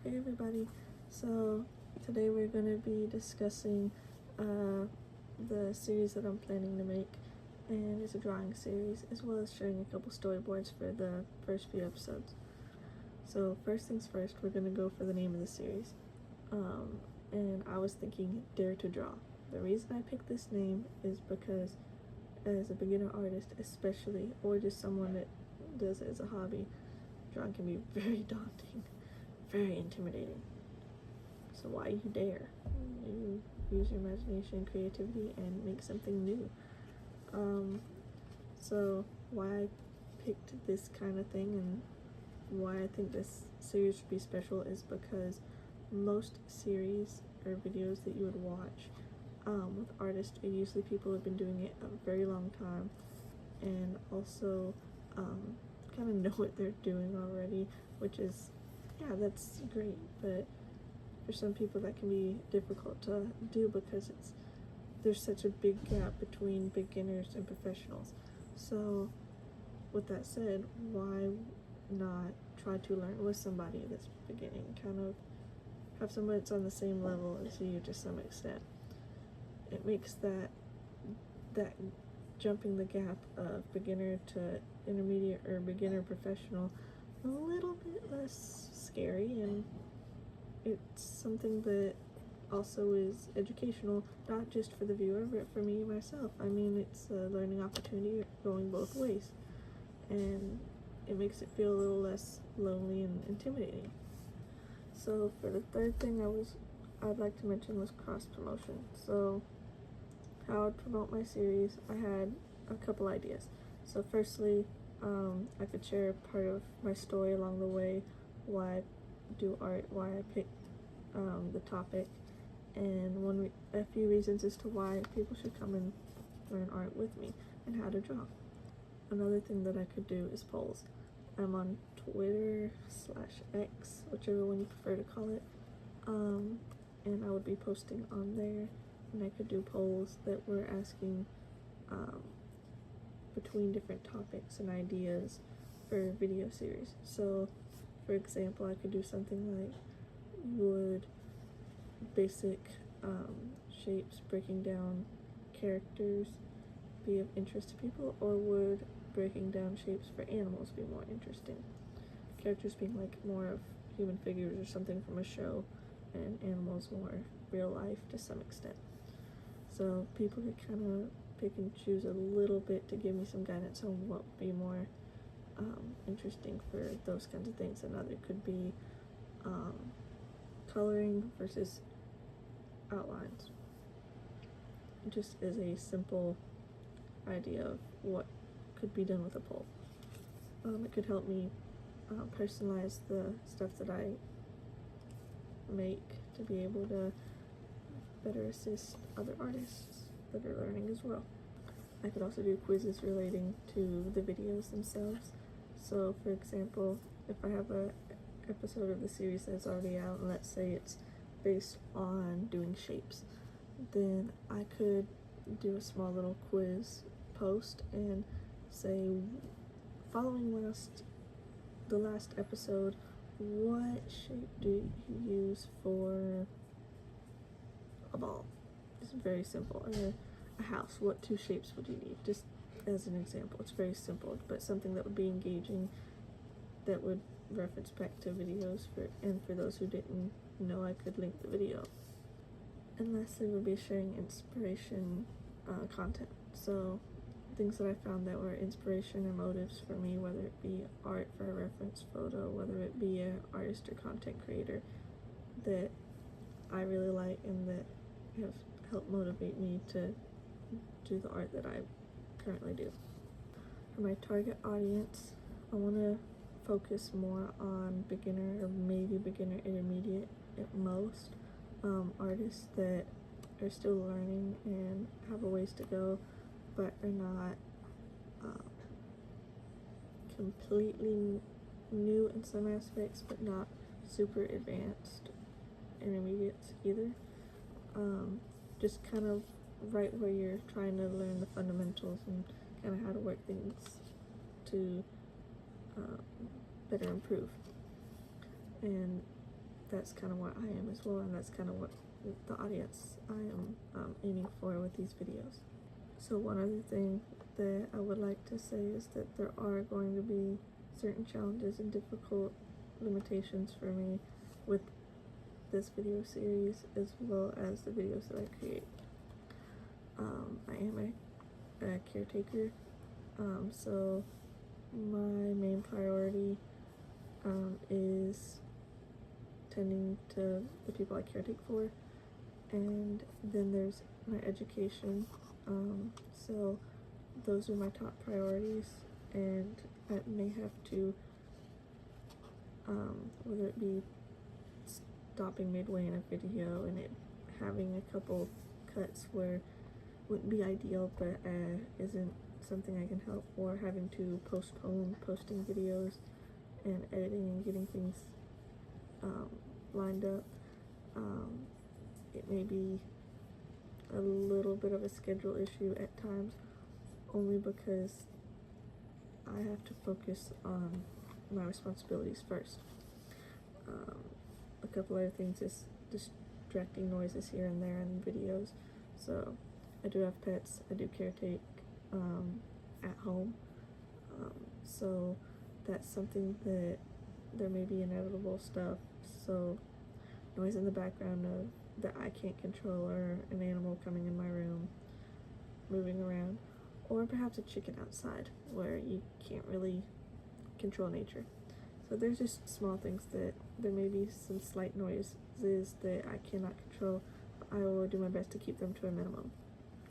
Hey everybody, so today we're going to be discussing the series that I'm planning to make, and it's a drawing series, as well as sharing a couple storyboards for the first few episodes. So first things first, we're going to go for the name of the series, and I was thinking Dare to Draw. The reason I picked this name is because as a beginner artist especially, or just someone that does it as a hobby, drawing can be very daunting. Very intimidating. So why you dare? You use your imagination, creativity, and make something new. So why I picked this kind of thing and why I think this series should be special is because most series or videos that you would watch with artists are usually people who have been doing it a very long time and also kind of know what they're doing already, which is, yeah, that's great, but for some people that can be difficult to do because there's such a big gap between beginners and professionals. So with that said, why not try to learn with somebody that's beginning, kind of have somebody that's on the same level as you to some extent. It makes that jumping the gap of beginner to intermediate or beginner professional a little bit less scary, and it's something that also is educational, not just for the viewer, but for me myself. I mean, it's a learning opportunity going both ways, and it makes it feel a little less lonely and intimidating. So for the third thing I'd like to mention was cross promotion. So how I'd promote my series, I had a couple ideas. So firstly, I could share part of my story along the way, why I do art, why I picked the topic, and a few reasons as to why people should come and learn art with me and how to draw. Another thing that I could do is polls. I'm on Twitter/X, whichever one you prefer to call it, and I would be posting on there, and I could do polls that were asking between different topics and ideas for video series. So for example, I could do something like, would basic shapes breaking down characters be of interest to people, or would breaking down shapes for animals be more interesting? Characters being like more of human figures or something from a show, and animals more real life to some extent. So people could kind of pick and choose a little bit to give me some guidance on what would be more interesting for those kinds of things. Another could be coloring versus outlines, just as a simple idea of what could be done with a poll. It could help me personalize the stuff that I make to be able to better assist other artists that are learning as well. I could also do quizzes relating to the videos themselves. So for example, if I have a episode of the series that's already out, and let's say it's based on doing shapes, then I could do a small little quiz post and say, following the last episode, what shape do you use for a ball? It's very simple. Or a house, what 2 shapes would you need? Just as an example. It's very simple, but something that would be engaging, that would reference back to videos for those who didn't know, I could link the video. And lastly would be sharing inspiration content. So things that I found that were inspiration or motives for me, whether it be art for a reference photo, whether it be an artist or content creator that I really like and that have helped motivate me to do the art that I currently do. For my target audience, I want to focus more on beginner or maybe beginner intermediate at most, artists that are still learning and have a ways to go, but are not completely new in some aspects, but not super advanced intermediates either. Just kind of right where you're trying to learn the fundamentals and kind of how to work things to better improve. And that's kind of where I am as well, and that's kind of what the audience I am aiming for with these videos. So one other thing that I would like to say is that there are going to be certain challenges and difficult limitations for me with this video series as well as the videos that I create. I am a caretaker, so my main priority is tending to the people I caretake for, and then there's my education. So those are my top priorities, and I may have to, whether it be stopping midway in a video and it having a couple cuts where wouldn't be ideal but isn't something I can help, or having to postpone posting videos and editing and getting things lined up. It may be a little bit of a schedule issue at times, only because I have to focus on my responsibilities first. A couple other things is distracting noises here and there in videos. So I do have pets, I do caretake at home, so that's something that there may be inevitable stuff, so noise in the background of that I can't control, or an animal coming in my room, moving around, or perhaps a chicken outside where you can't really control nature. So there's just small things that there may be some slight noises that I cannot control, but I will do my best to keep them to a minimum.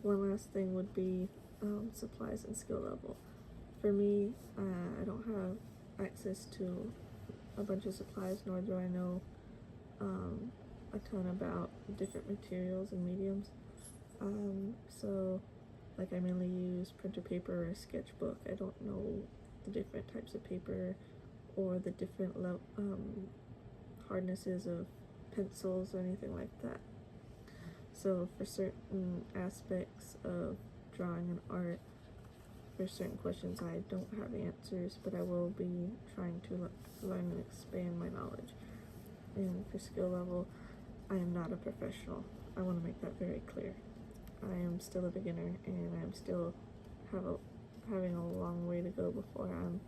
One last thing would be supplies and skill level. For me, I don't have access to a bunch of supplies, nor do I know a ton about different materials and mediums. So like I mainly use printer paper or a sketchbook. I don't know the different types of paper or the different hardnesses of pencils or anything like that. So for certain aspects of drawing and art, for certain questions I don't have answers, but I will be trying to learn and expand my knowledge. And for skill level, I am not a professional. I want to make that very clear. I am still a beginner, and I'm still having a long way to go before I'm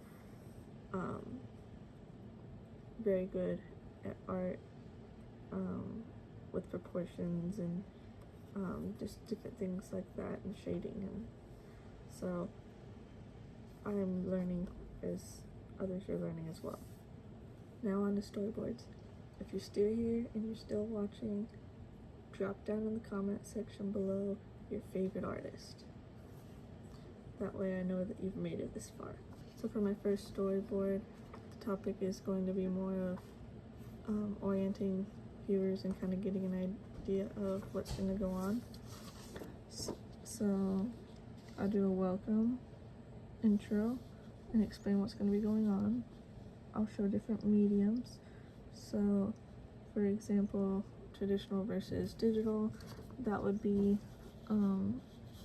very good at art, with proportions and just different things like that, and shading, and so I am learning as others are learning as well. Now on to storyboards. If you're still here and you're still watching, drop down in the comment section below your favorite artist. That way I know that you've made it this far. So for my first storyboard, the topic is going to be more of orienting viewers and kind of getting an idea of what's going to go on. So I'll do a welcome, intro, and explain what's going to be going on. I'll show different mediums. So for example, traditional versus digital, that would be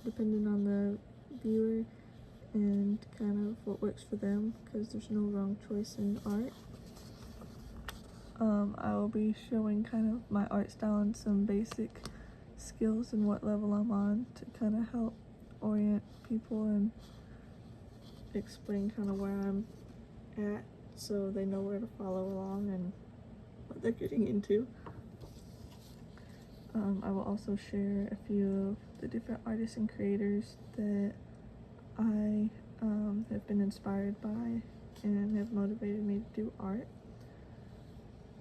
dependent on the viewer and kind of what works for them, because there's no wrong choice in art. I will be showing kind of my art style and some basic skills and what level I'm on to kind of help orient people and explain kind of where I'm at, so they know where to follow along and what they're getting into. I will also share a few of the different artists and creators that I have been inspired by and have motivated me to do art.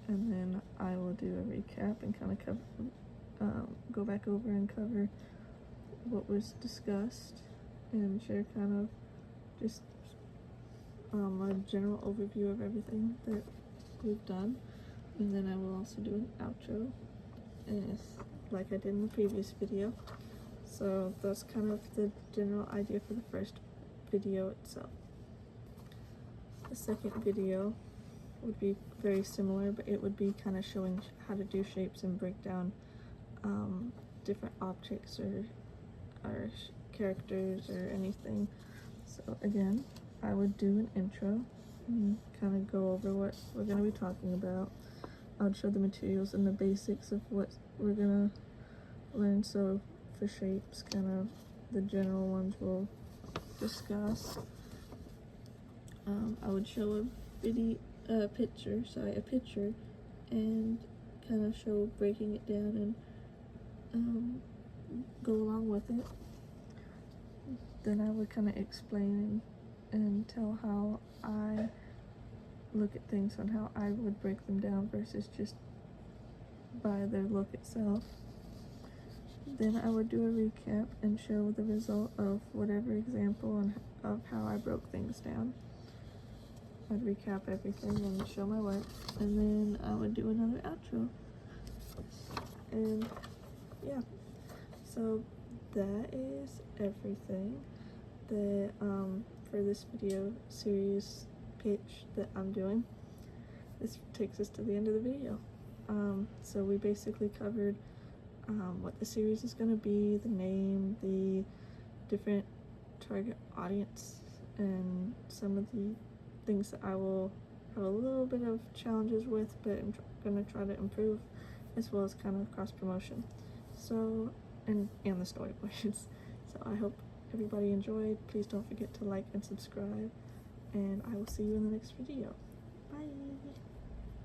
And then I will do a recap and kind of go back over and cover what was discussed and share kind of just a general overview of everything that we've done. And then I will also do an outro, like I did in the previous video. So that's kind of the general idea for the first video itself. The second video would be very similar, but it would be kind of showing how to do shapes and break down different objects or characters or anything. So again, I would do an intro and kind of go over what we're going to be talking about, I'll show the materials and the basics of what we're gonna learn. So for shapes, kind of the general ones we'll discuss. I would show a picture, and kind of show breaking it down and go along with it. Then I would kind of explain and tell how I look at things and how I would break them down versus just by their look itself. Then I would do a recap and show the result of whatever example and of how I broke things down. I'd recap everything and show my work, and then I would do another outro. And yeah, so that is everything that for this video series pitch that I'm doing. This takes us to the end of the video. So we basically covered what the series is going to be, the name, the different target audience, and some of the things that I will have a little bit of challenges with, but I'm going to try to improve, as well as kind of cross promotion. So, and the storyboards. So I hope everybody enjoyed. Please don't forget to like and subscribe, and I will see you in the next video. Bye!